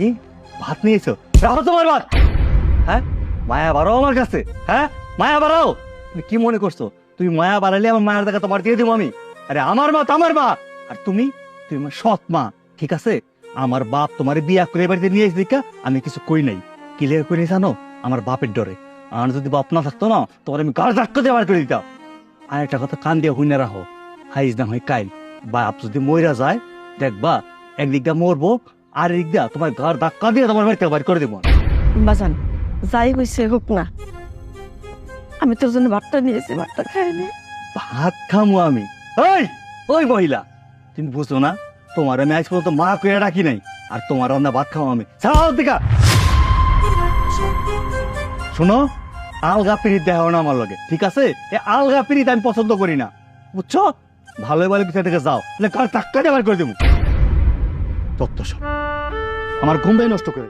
কি ভাত নিয়েছো? রাখো তোমার ভাত। হ্যাঁ, মায়া বাড়াও আমার কাছে। হ্যাঁ, মায়া বাড়াও। তুমি কি মনে করছো তুমি মায়া বাড়ালে আমার মায়ের দেখা তোমার দিয়ে দিব আমি? আরে আমার মা তো আমার মা। আর তুমি তুমি আমার সৎ মা, ঠিক আছে? আমার বাপ তোমার বিয়া করে বাড়িতে নিয়ে এসে দেখা আমি কিছু কই নাই। কি লেগে কই নাই জানো? আমার বাপের ডরে। আর যদি বাপ না থাকতো না, তোমার আমি গাড় ধাক্কা দিয়ে বার করে দিতাম। আর একটা কথা কান দিয়ে হুইনা রাখো, হাইজ না হয় কাইল বাপ যদি মইরা যায়, দেখবা একদিক দিয়ে মরবো, আর একদিক দিয়ে তোমার গাড় ধাক্কা দিয়ে তোমার বাড়িতে বার করে দেবো। বাজান যাই হয়েছে হোক না, আমি তোর জন্য ভাতটা নিয়েছি, ভাতটা খাইনি। ভাত খামু আমি? ওই ওই মহিলা, তুমি বুঝো না তোমার আমি আজ পর্যন্ত মা কইয়া ডাকি নাই, আর তোমার রান্না ভাত খাও আমি। ছাড়াও দিকা। শোনো, আলগা পিরিত দেখাও না আমার লগে, ঠিক আছে? এ আলগা পিরিত আমি পছন্দ করি না, বুঝছো? ভালো ভালো পিছিয়ে থেকে যাও, গাড় ধাক্কা দিয়ে বার করে দেবো। তত্ত্ব সব আমার ঘুমটাই নষ্ট করে।